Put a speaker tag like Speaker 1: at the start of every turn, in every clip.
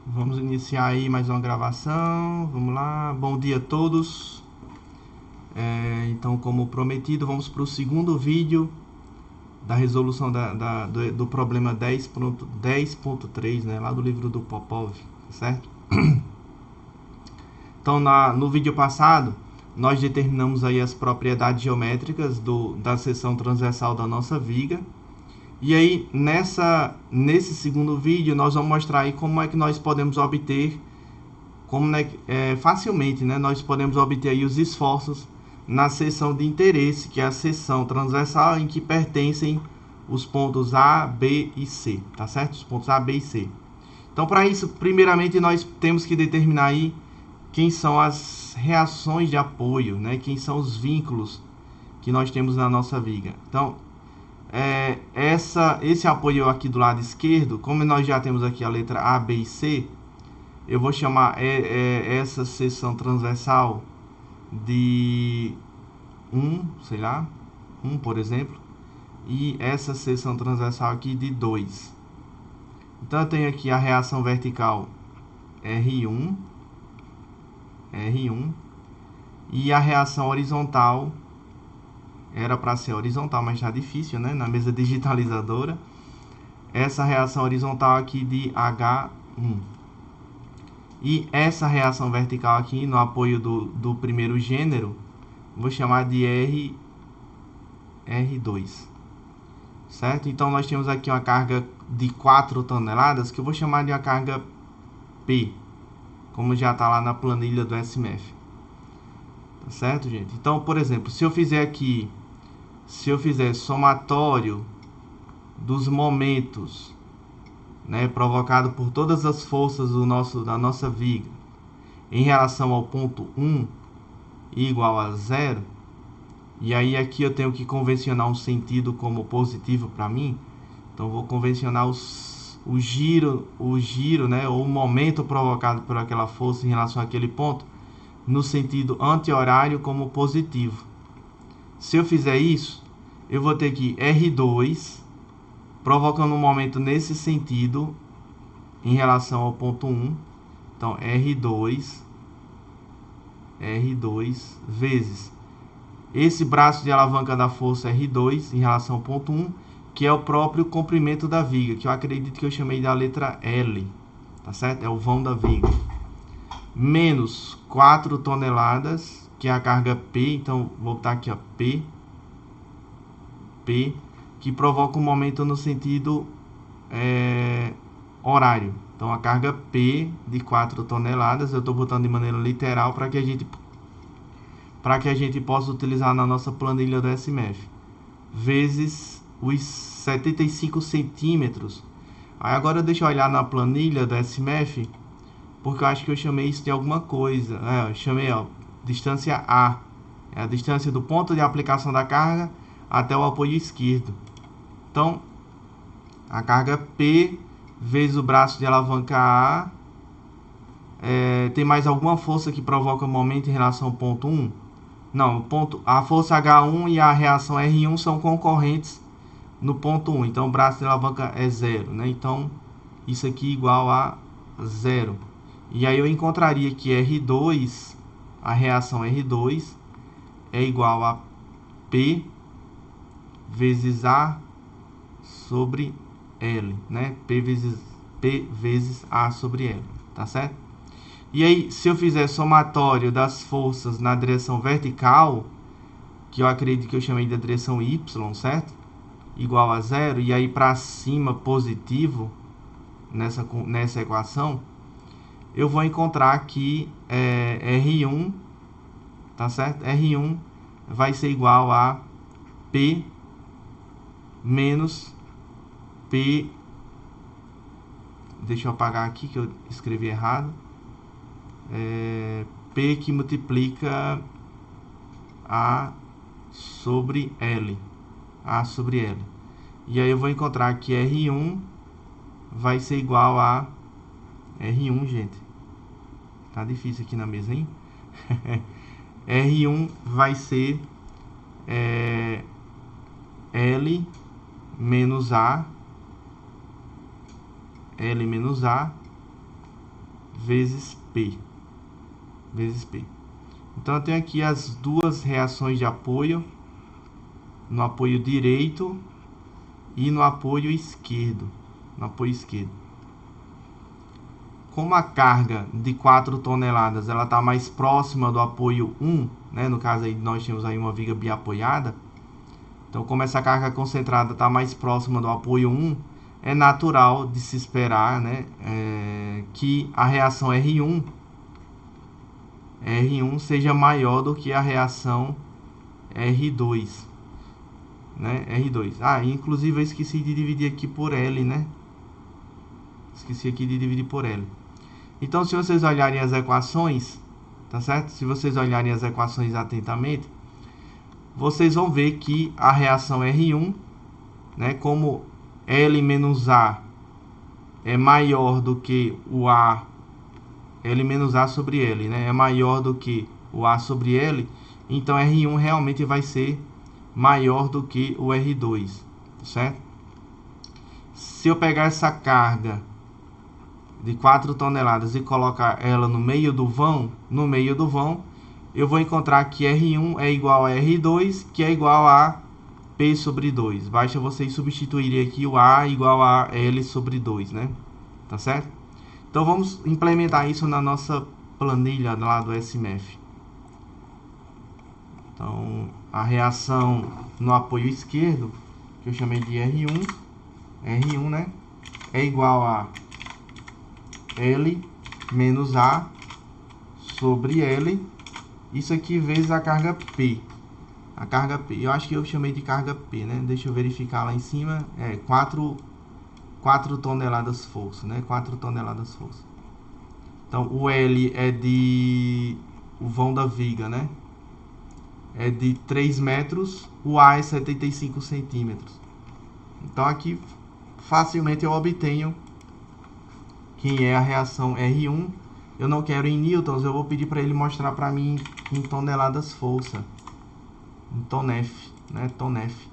Speaker 1: Vamos iniciar aí mais uma gravação. Vamos lá. Bom dia a todos. Então, como prometido, vamos para o segundo vídeo da resolução do problema 10.3, né, lá do livro do Popov, certo? Então, no vídeo passado, nós determinamos aí as propriedades geométricas da seção transversal da nossa viga. E aí, nesse segundo vídeo, nós vamos mostrar aí como é que nós podemos obter, facilmente, né, nós podemos obter aí os esforços na seção de interesse, que é a seção transversal em que pertencem os pontos A, B e C, tá certo? Os pontos A, B e C. Então, para isso, primeiramente, nós temos que determinar aí quem são as reações de apoio, né? Quem são os vínculos que nós temos na nossa viga. Então, esse apoio aqui do lado esquerdo, como nós já temos aqui a letra A, B e C, eu vou chamar essa seção transversal de 1, sei lá, 1 por exemplo, e essa seção transversal aqui de 2. Então eu tenho aqui a reação vertical R1, e a reação horizontal, era para ser horizontal, mas está difícil, né, na mesa digitalizadora, essa reação horizontal aqui de H1. E essa reação vertical aqui, no apoio do primeiro gênero, vou chamar de R2. Certo? Então, nós temos aqui uma carga de 4 toneladas, que eu vou chamar de uma carga P, como já está lá na planilha do SMF. Tá certo, gente? Então, por exemplo, se eu fizer somatório dos momentos, né, provocado por todas as forças da nossa viga em relação ao ponto 1 igual a 0, e aí aqui eu tenho que convencionar um sentido como positivo para mim. Então vou convencionar o giro, né, ou o momento provocado por aquela força em relação àquele ponto no sentido anti-horário como positivo. Se eu fizer isso, eu vou ter que R2 provocando um momento nesse sentido em relação ao ponto 1. Então, R2 vezes esse braço de alavanca da força R2 em relação ao ponto 1, que é o próprio comprimento da viga, que eu acredito que eu chamei da letra L, tá certo? É o vão da viga. Menos 4 toneladas, que é a carga P, então vou botar aqui, ó, P, que provoca um momento no sentido horário. Então a carga P de 4 toneladas, eu estou botando de maneira literal para que a gente possa utilizar na nossa planilha do SMF, vezes os 75 centímetros. Aí agora deixa eu olhar na planilha do SMF, porque eu acho que eu chamei isso de alguma coisa. Eu chamei, ó, distância A, é a distância do ponto de aplicação da carga até o apoio esquerdo. Então, a carga P vezes o braço de alavanca A, tem mais alguma força que provoca o momento em relação ao ponto 1? Não, a força H1 e a reação R1 são concorrentes no ponto 1. Então, o braço de alavanca é 0, né? Então, isso aqui igual a 0. E aí eu encontraria que R2, a reação R2, é igual a P vezes A sobre L, né? P vezes A sobre L, tá certo? E aí, se eu fizer somatório das forças na direção vertical, que eu acredito que eu chamei de direção Y, certo? Igual a 0, e aí para cima positivo nessa equação, eu vou encontrar que R1, tá certo? R1 vai ser igual a P menos P. Deixa eu apagar aqui que eu escrevi errado. P que multiplica A sobre L. E aí eu vou encontrar que R1 vai ser igual a R1, gente. Tá difícil aqui na mesa, hein? R1 vai ser L menos A vezes P. Então, eu tenho aqui as duas reações de apoio, no apoio direito e no apoio esquerdo. Como a carga de 4 toneladas ela está mais próxima do apoio 1, né? No caso aí nós temos aí uma viga biapoiada. Então, como essa carga concentrada está mais próxima do apoio 1, é natural de se esperar, né, que a reação R1 seja maior do que a reação R2, né? R2. Inclusive eu esqueci de dividir aqui por L, né? Então, se vocês olharem as equações, tá certo? Se vocês olharem as equações atentamente, vocês vão ver que a reação R1, né, como L menos A é maior do que o A, L menos A sobre L, né, é maior do que o A sobre L, então R1 realmente vai ser maior do que o R2, certo? Se eu pegar essa carga de 4 toneladas e colocar ela no meio do vão, eu vou encontrar que R1 é igual a R2, que é igual a P sobre 2. Basta vocês substituírem aqui o A igual a L sobre 2, né? Tá certo? Então, vamos implementar isso na nossa planilha lá do SMF. Então, a reação no apoio esquerdo, que eu chamei de R1, né? É igual a L menos A sobre L, isso aqui vezes a carga P. Eu acho que eu chamei de carga P, né? Deixa eu verificar lá em cima. 4 toneladas força, né? 4 toneladas força. Então, o L é o vão da viga, né? É de 3 metros, o A é 75 centímetros. Então, aqui, facilmente eu obtenho quem é a reação R1. Eu não quero em newtons, eu vou pedir para ele mostrar para mim em toneladas força. Em tonef, né? Tonef.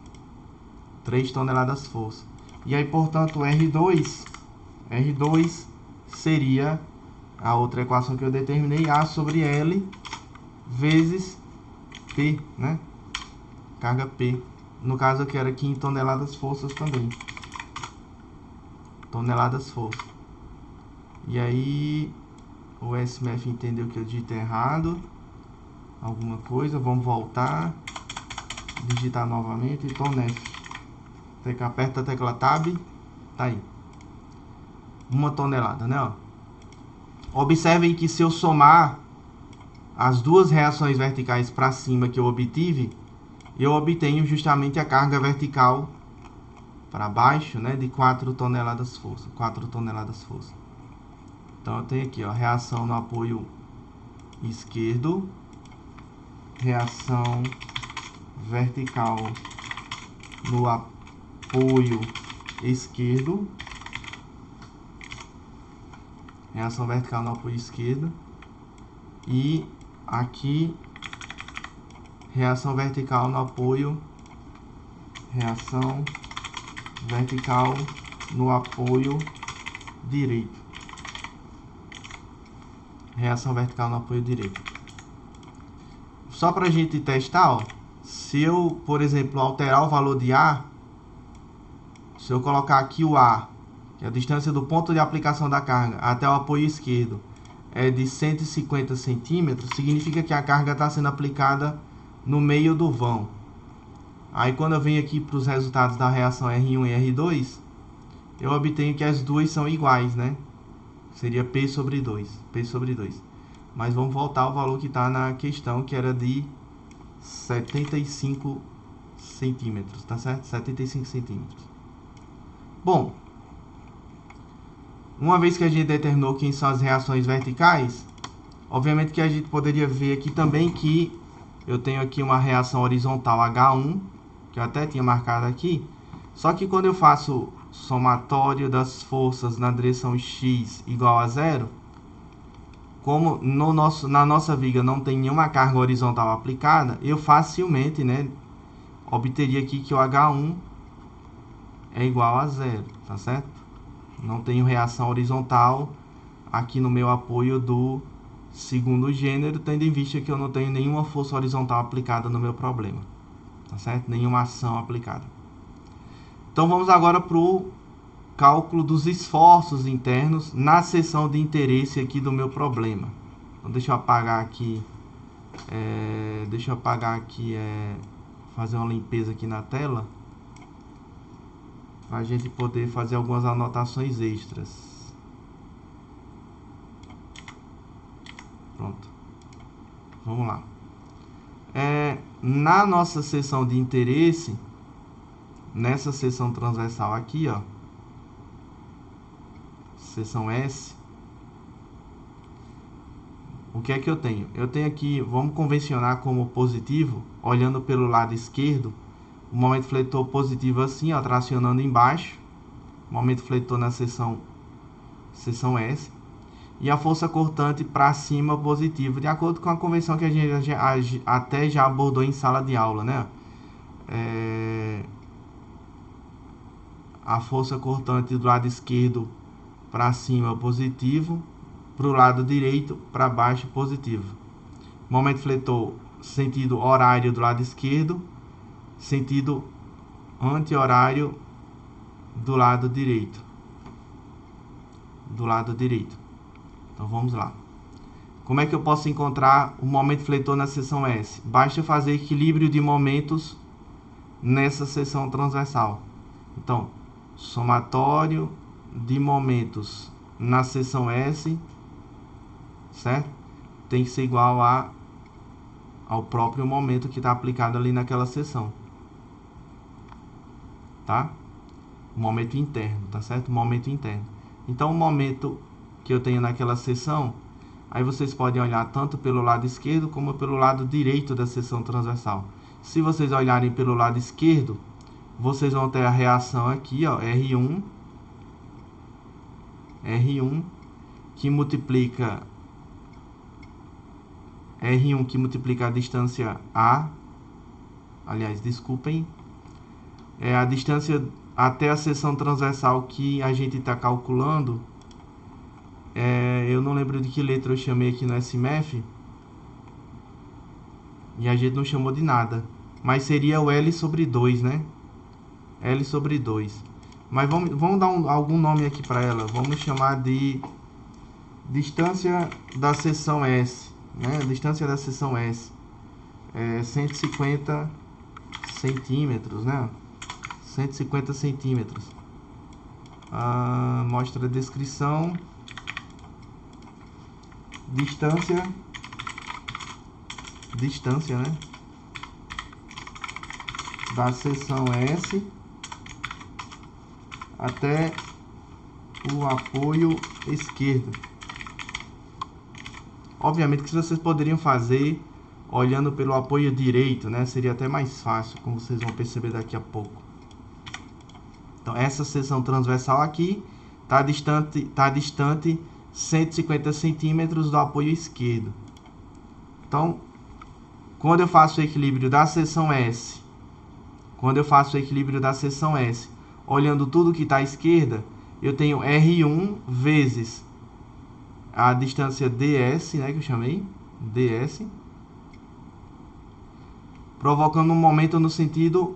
Speaker 1: 3 toneladas força. E aí, portanto, R2 seria a outra equação que eu determinei, A sobre L vezes P, né? Carga P. No caso, eu quero aqui em toneladas forças também. Toneladas força. E aí, o SMF entendeu que eu digitei errado alguma coisa. Vamos voltar. Digitar novamente. Tonef. Aperta a tecla Tab. Tá aí. 1 tonelada, né? Ó. Observem que se eu somar as duas reações verticais para cima que eu obtive, eu obtenho justamente a carga vertical para baixo, né, de 4 toneladas força. 4 toneladas força. Então, eu tenho aqui, ó, reação no apoio esquerdo, reação vertical no apoio esquerdo, reação vertical no apoio esquerdo, e aqui reação vertical no apoio, reação vertical no apoio direito. Reação vertical no apoio direito. Só para a gente testar, ó, se eu, por exemplo, alterar o valor de A, se eu colocar aqui o A, que é a distância do ponto de aplicação da carga até o apoio esquerdo, é de 150 centímetros, significa que a carga está sendo aplicada no meio do vão. Aí, quando eu venho aqui para os resultados da reação R1 e R2, eu obtenho que as duas são iguais, né? Seria P sobre 2. Mas vamos voltar ao valor que está na questão, que era de 75 centímetros, tá certo? 75 centímetros. Bom, uma vez que a gente determinou quem são as reações verticais, obviamente que a gente poderia ver aqui também que eu tenho aqui uma reação horizontal H1, que eu até tinha marcado aqui, só que quando eu faço somatório das forças na direção x igual a 0, como na nossa viga não tem nenhuma carga horizontal aplicada, eu facilmente, né, obteria aqui que o H1 é igual a 0, tá certo? Não tenho reação horizontal aqui no meu apoio do segundo gênero, tendo em vista que eu não tenho nenhuma força horizontal aplicada no meu problema, tá certo? Nenhuma ação aplicada. Então vamos agora para o cálculo dos esforços internos na seção de interesse aqui do meu problema. Então deixa eu apagar aqui, fazer uma limpeza aqui na tela, para a gente poder fazer algumas anotações extras. Pronto. Vamos lá. Na nossa seção de interesse, nessa seção transversal aqui, ó, seção S, o que é que eu tenho? Eu tenho aqui, vamos convencionar como positivo, olhando pelo lado esquerdo, o momento fletor positivo assim, ó, tracionando embaixo, momento fletor na seção S, e a força cortante para cima positivo, de acordo com a convenção que a gente até já abordou em sala de aula, né? A força cortante do lado esquerdo para cima positivo, para o lado direito para baixo positivo. Momento fletor sentido horário do lado esquerdo, sentido anti-horário do lado direito. Então vamos lá. Como é que eu posso encontrar o momento fletor na seção S? Basta fazer equilíbrio de momentos nessa seção transversal. Então, somatório de momentos na seção S, certo? Tem que ser igual ao próprio momento que está aplicado ali naquela seção, tá? O momento interno, tá certo? O momento interno. Então, o momento que eu tenho naquela seção, aí vocês podem olhar tanto pelo lado esquerdo como pelo lado direito da seção transversal. Se vocês olharem pelo lado esquerdo, vocês vão ter a reação aqui, ó, R1, que multiplica a distância A, aliás, desculpem, é a distância até a seção transversal que a gente está calculando. Eu não lembro de que letra eu chamei aqui no SMF, e a gente não chamou de nada, mas seria o L sobre 2, né? L sobre 2. Mas vamos dar algum nome aqui para ela. Vamos chamar de distância da seção S, né? Distância da seção S é 150 centímetros, né? 150 centímetros. Mostra a descrição. Distância, né? Da seção S até o apoio esquerdo. Obviamente que vocês poderiam fazer olhando pelo apoio direito, né? Seria até mais fácil, como vocês vão perceber daqui a pouco. Então, essa seção transversal aqui está distante 150 centímetros do apoio esquerdo. Então, quando eu faço o equilíbrio da seção S, olhando tudo que está à esquerda, eu tenho R1 vezes a distância ds, né, que eu chamei, ds, provocando um momento no sentido,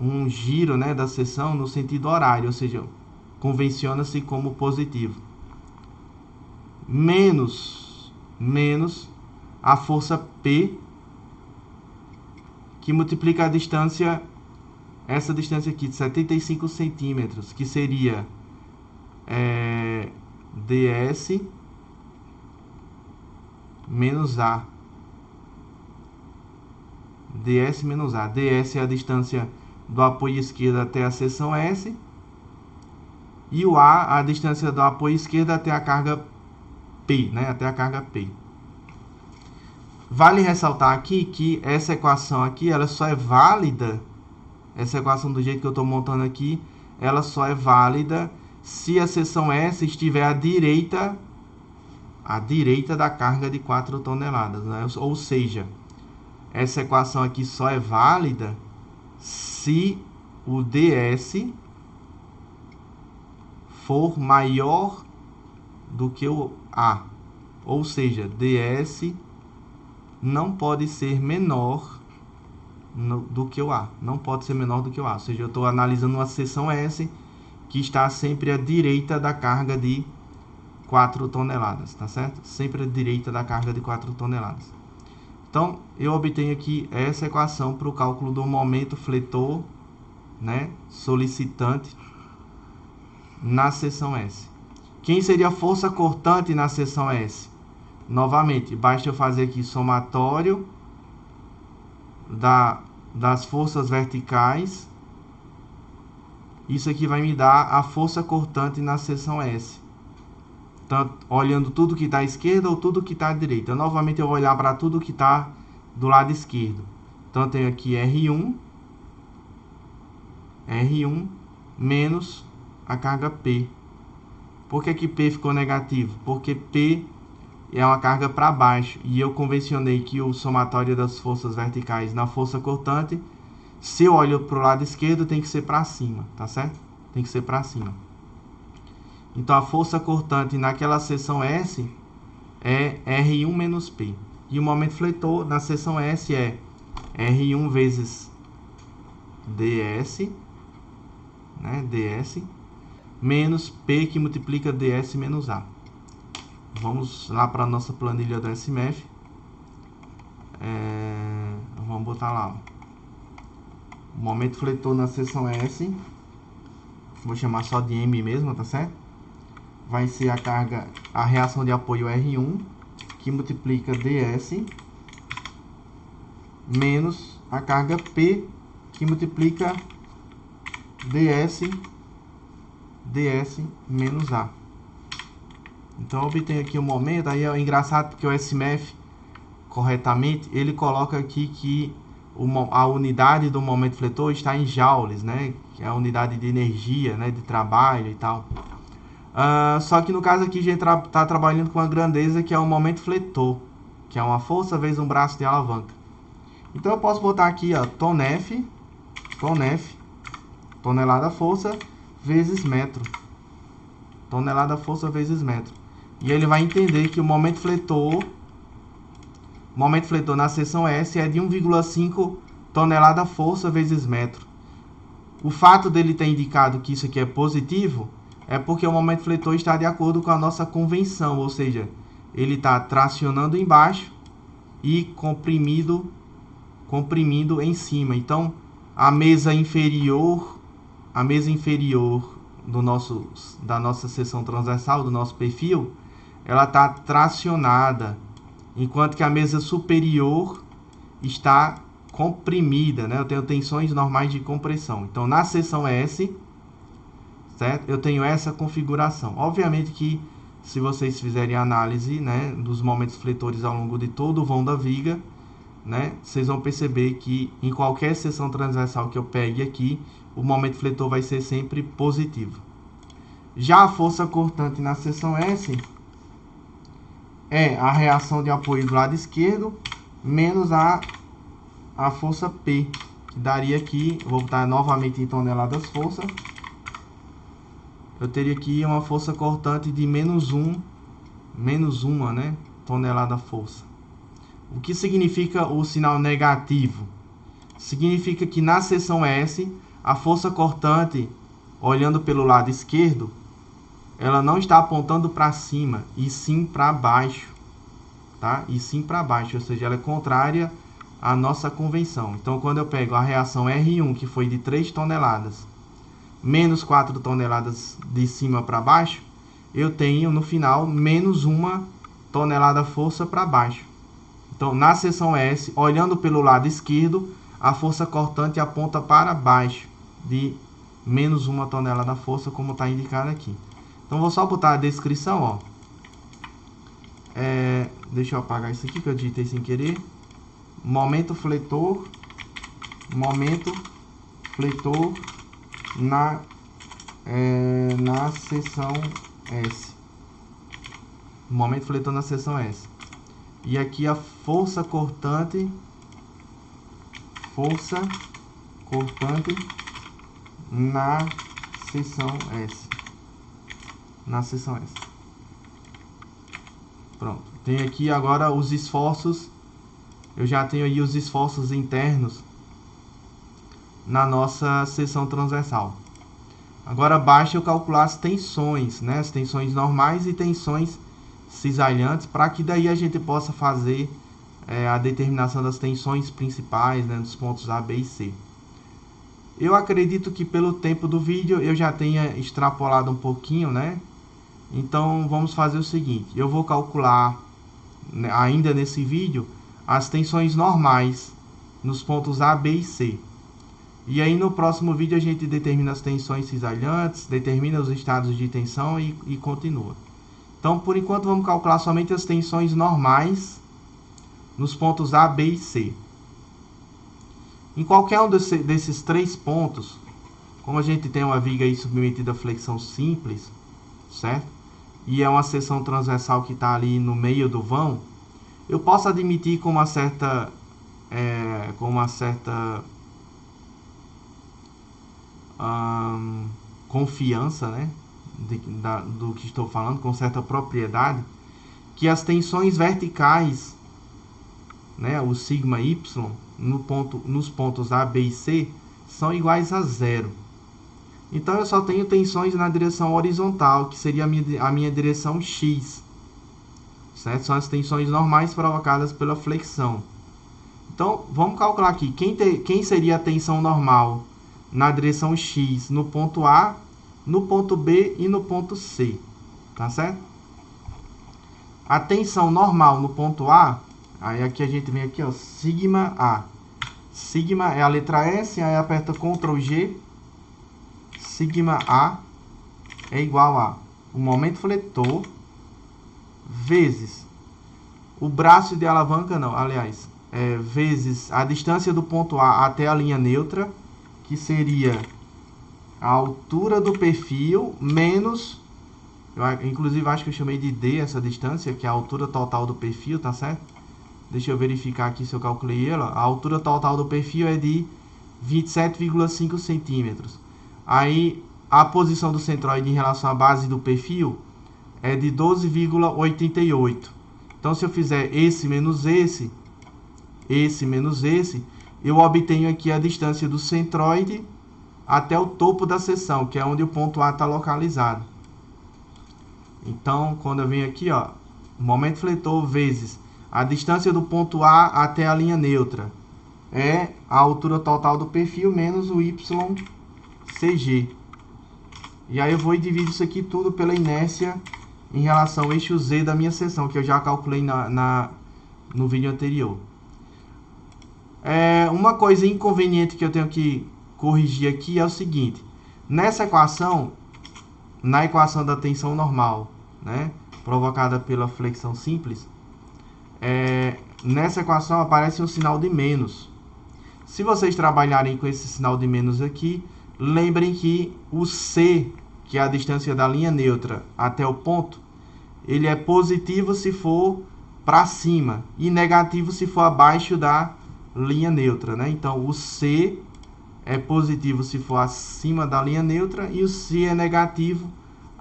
Speaker 1: um giro, né, da seção no sentido horário, ou seja, convenciona-se como positivo. Menos a força P, que multiplica a distância, essa distância aqui de 75 centímetros, que seria ds menos A. ds menos A. ds é a distância do apoio esquerdo até a seção S. E o A, a distância do apoio esquerdo até a carga P, né? Até a carga P. Vale ressaltar aqui que essa equação aqui, ela só é válida, essa equação do jeito que eu estou montando aqui, ela só é válida se a seção S estiver à direita da carga de 4 toneladas, né? Ou seja, essa equação aqui só é válida se o ds for maior do que o A. Ou seja, ds não pode ser menor do que o A. Não pode ser menor do que o A. Ou seja, eu estou analisando uma seção S que está sempre à direita da carga de 4 toneladas, tá certo? Sempre à direita da carga de 4 toneladas. Então, eu obtenho aqui essa equação para o cálculo do momento fletor, né, solicitante na seção S. Quem seria a força cortante na seção S? Novamente, basta eu fazer aqui somatório das forças verticais. Isso aqui vai me dar a força cortante na seção S. Tanto olhando tudo que está à esquerda ou tudo que está à direita. Novamente eu vou olhar para tudo que está do lado esquerdo. Então eu tenho aqui R1 menos a carga P. Por que P ficou negativo? Porque P é uma carga para baixo. E eu convencionei que o somatório das forças verticais na força cortante, se eu olho para o lado esquerdo, tem que ser para cima, tá certo? Tem que ser para cima. Então, a força cortante naquela seção S é R1 menos P. E o momento fletor na seção S é R1 vezes ds, né, ds, menos P, que multiplica ds menos A. Vamos lá para a nossa planilha do SMF. Vamos botar lá. O momento fletor na seção S, vou chamar só de M mesmo, tá certo? Vai ser a reação de apoio R1, que multiplica ds, menos a carga P, que multiplica ds menos A. Então, eu obtenho aqui o momento. Aí é engraçado porque o SMF, corretamente, ele coloca aqui que a unidade do momento fletor está em joules, né? Que é a unidade de energia, né? De trabalho e tal. Só que no caso aqui a gente está trabalhando com uma grandeza que é o momento fletor, que é uma força vezes um braço de alavanca. Então eu posso botar aqui, ó, tonF, tonelada força vezes metro. Tonelada força vezes metro. E ele vai entender que o momento fletor na seção S é de 1,5 tonelada força vezes metro. O fato dele ter indicado que isso aqui é positivo é porque o momento fletor está de acordo com a nossa convenção, ou seja, ele está tracionando embaixo e comprimindo em cima. Então, a mesa inferior da nossa seção transversal, do nosso perfil, ela está tracionada, enquanto que a mesa superior está comprimida, né? Eu tenho tensões normais de compressão. Então, na seção S, certo? Eu tenho essa configuração. Obviamente que, se vocês fizerem análise, né, dos momentos fletores ao longo de todo o vão da viga, né, vocês vão perceber que em qualquer seção transversal que eu pegue aqui, o momento fletor vai ser sempre positivo. Já a força cortante na seção S é a reação de apoio do lado esquerdo menos a força P, que daria aqui, vou botar novamente em toneladas força, eu teria aqui uma força cortante de menos uma, né, tonelada força. O que significa o sinal negativo? Significa que na seção S, a força cortante, olhando pelo lado esquerdo, ela não está apontando para cima, e sim para baixo, tá? E sim para baixo, ou seja, ela é contrária à nossa convenção. Então, quando eu pego a reação R1, que foi de 3 toneladas, menos 4 toneladas de cima para baixo, eu tenho no final menos 1 tonelada força para baixo. Então, na seção S, olhando pelo lado esquerdo, a força cortante aponta para baixo, de menos 1 tonelada força, como está indicado aqui. Então, vou só botar a descrição, ó. Deixa eu apagar isso aqui que eu digitei sem querer. Momento fletor na seção S. Momento fletor na seção S. E aqui a força cortante na seção S. Pronto. Tem aqui agora os esforços. Eu já tenho aí os esforços internos na nossa seção transversal. Agora basta eu calcular as tensões, né? As tensões normais e tensões cisalhantes, para que daí a gente possa fazer a determinação das tensões principais, né, dos pontos A, B e C. Eu acredito que pelo tempo do vídeo eu já tenha extrapolado um pouquinho, né? Então vamos fazer o seguinte, eu vou calcular, né, ainda nesse vídeo, as tensões normais nos pontos A, B e C. E aí no próximo vídeo a gente determina as tensões cisalhantes, determina os estados de tensão e continua. Então por enquanto vamos calcular somente as tensões normais nos pontos A, B e C. Em qualquer um desses três pontos, como a gente tem uma viga aí submetida a flexão simples, certo? E é uma seção transversal que está ali no meio do vão, eu posso admitir com uma certa confiança, né, do que estou falando, com certa propriedade, que as tensões verticais, né, o sigma y, nos pontos A, B e C, são iguais a zero. Então eu só tenho tensões na direção horizontal, que seria a minha direção x. Certo? São as tensões normais provocadas pela flexão. Então vamos calcular aqui. Quem seria a tensão normal na direção x no ponto A, no ponto B e no ponto C? Tá certo? A tensão normal no ponto A, aí aqui a gente vem aqui, ó, sigma A. Sigma é a letra S, aí aperta Ctrl G. Sigma A é igual a o momento fletor vezes o braço de alavanca, não, aliás, vezes a distância do ponto A até a linha neutra, que seria a altura do perfil menos, inclusive acho que eu chamei de D essa distância, que é a altura total do perfil, tá certo? Deixa eu verificar aqui se eu calculei ela. A altura total do perfil é de 27,5 centímetros. Aí a posição do centroide em relação à base do perfil é de 12,88. Então se eu fizer esse menos esse menos esse, eu obtenho aqui a distância do centroide até o topo da seção, que é onde o ponto A está localizado. Então quando eu venho aqui, ó, o momento fletor vezes a distância do ponto A até a linha neutra é a altura total do perfil menos o YCG. E aí eu vou e divido isso aqui tudo pela inércia em relação ao eixo Z da minha seção, que eu já calculei no vídeo anterior. Uma coisa inconveniente que eu tenho que corrigir aqui é o seguinte. Nessa equação, na equação da tensão normal, né, provocada pela flexão simples, nessa equação aparece um sinal de menos. Se vocês trabalharem com esse sinal de menos aqui, lembrem que o C, que é a distância da linha neutra até o ponto, ele é positivo se for para cima e negativo se for abaixo da linha neutra, né? Então o C é positivo se for acima da linha neutra e o C é negativo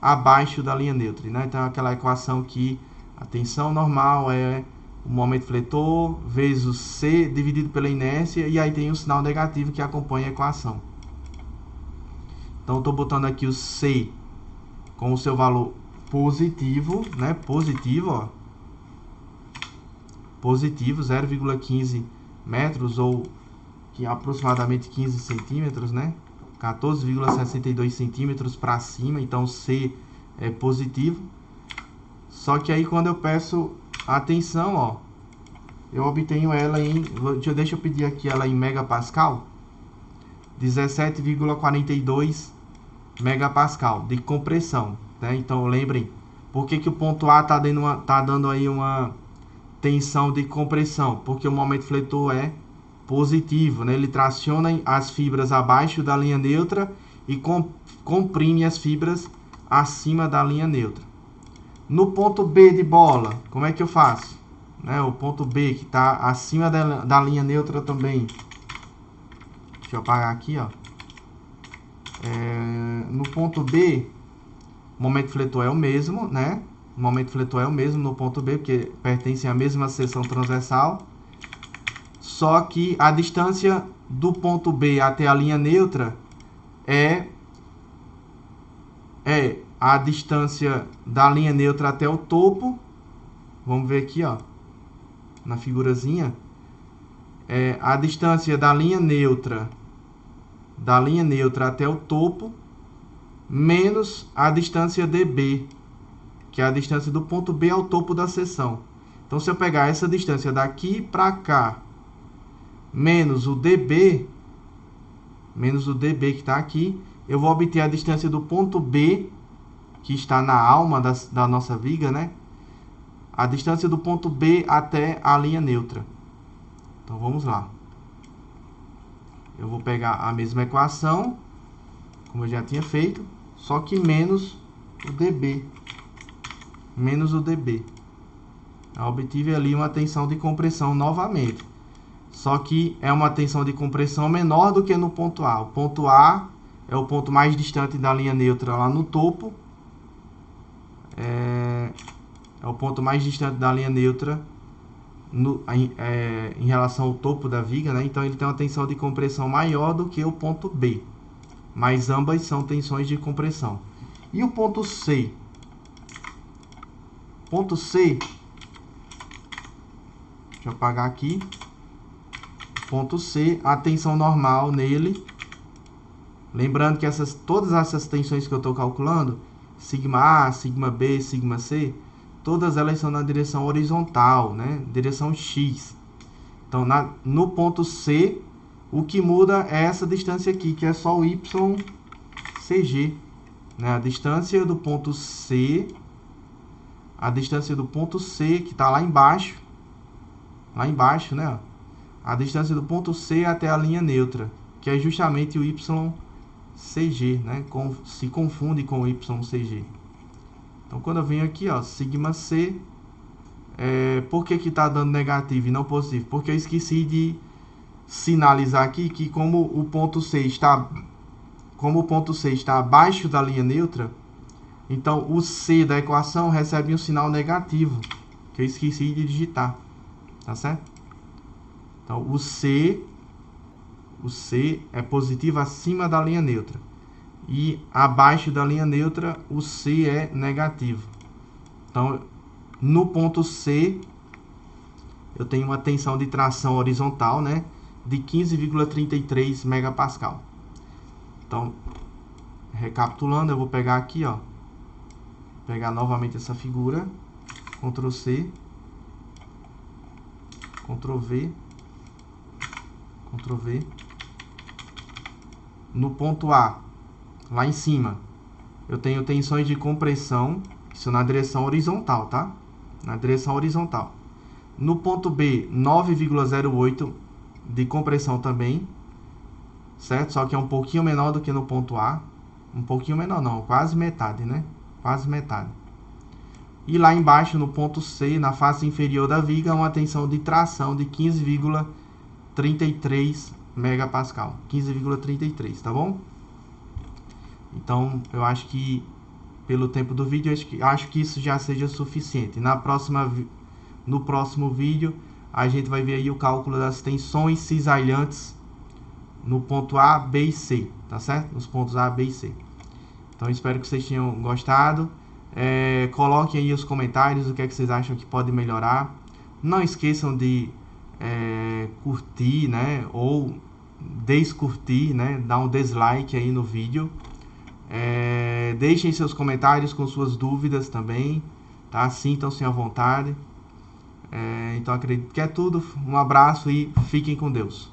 Speaker 1: abaixo da linha neutra, né? Então aquela equação que a tensão normal é o momento fletor vezes o C dividido pela inércia, e aí tem um sinal negativo que acompanha a equação. Então estou botando aqui o C com o seu valor positivo, né? Positivo, ó. Positivo, 0,15 metros, ou que é aproximadamente 15 centímetros, né? 14,62 centímetros para cima, então C é positivo. Só que aí quando eu peço a tensão, ó, eu obtenho ela em, deixa eu pedir aqui ela em megapascal, 17,42 megapascal de compressão, né? Então lembrem, por que o ponto A está dando aí uma tensão de compressão? Porque o momento fletor é positivo, né? Ele traciona as fibras abaixo da linha neutra e comprime as fibras acima da linha neutra. No ponto B de bola, como é que eu faço? Né? O ponto B que está acima da linha neutra também. Deixa eu apagar aqui, ó. No ponto B, o momento fletor é o mesmo, né? O momento fletor é o mesmo no ponto B, porque pertence à mesma seção transversal. Só que a distância do ponto B até a linha neutra é a distância da linha neutra até o topo. Vamos ver aqui, ó, na figurazinha. A distância da linha neutra até o topo menos a distância dB, que é a distância do ponto B ao topo da seção. Então, se eu pegar essa distância daqui para cá, menos o dB que está aqui, eu vou obter a distância do ponto B, que está na alma da nossa viga, né? A distância do ponto B até a linha neutra. Então, vamos lá. Eu vou pegar a mesma equação, como eu já tinha feito, só que menos o dB. Menos o dB. Eu obtive ali uma tensão de compressão novamente. Só que é uma tensão de compressão menor do que no ponto A. O ponto A é o ponto mais distante da linha neutra lá no topo. É o ponto mais distante da linha neutra em relação ao topo da viga, né? Então ele tem uma tensão de compressão maior do que o ponto B. Mas ambas são tensões de compressão. E o ponto C? Ponto C, deixa eu apagar aqui. Ponto C, a tensão normal nele. Lembrando que todas essas tensões que eu estou calculando, sigma A, sigma B, sigma C, todas elas são na direção horizontal, né? Direção X. Então, no ponto C, o que muda é essa distância aqui, que é só o YCG. Né? A distância do ponto C, que está lá embaixo, né? A distância do ponto C até a linha neutra, que é justamente o YCG, né? Se confunde com o YCG. Então, quando eu venho aqui, ó, sigma C, por que está dando negativo e não positivo? Porque eu esqueci de sinalizar aqui que como o ponto C está abaixo da linha neutra, então o C da equação recebe um sinal negativo, que eu esqueci de digitar, tá certo? Então o C é positivo acima da linha neutra. E abaixo da linha neutra, o C é negativo. Então, no ponto C, eu tenho uma tensão de tração horizontal, né, de 15,33 megapascal. Então, recapitulando, eu vou pegar aqui, ó, pegar novamente essa figura, Ctrl C, Ctrl V, Ctrl V. No ponto A, lá em cima, eu tenho tensões de compressão, isso na direção horizontal, tá? Na direção horizontal. No ponto B, 9,08 de compressão também, certo? Só que é um pouquinho menor do que no ponto A. Um pouquinho menor não, quase metade, né? Quase metade. E lá embaixo, no ponto C, na face inferior da viga, uma tensão de tração de 15,33 megapascal. 15,33, tá bom? Então, eu acho que, pelo tempo do vídeo, acho que isso já seja suficiente. No próximo vídeo, a gente vai ver aí o cálculo das tensões cisalhantes no ponto A, B e C, tá certo? Nos pontos A, B e C. Então, espero que vocês tenham gostado. Coloquem aí os comentários, o que é que vocês acham que pode melhorar. Não esqueçam de curtir, né? Ou descurtir, né? Dar um dislike aí no vídeo. Deixem seus comentários com suas dúvidas também, tá? Sintam-se à vontade. Então acredito que é tudo. Um abraço e fiquem com Deus.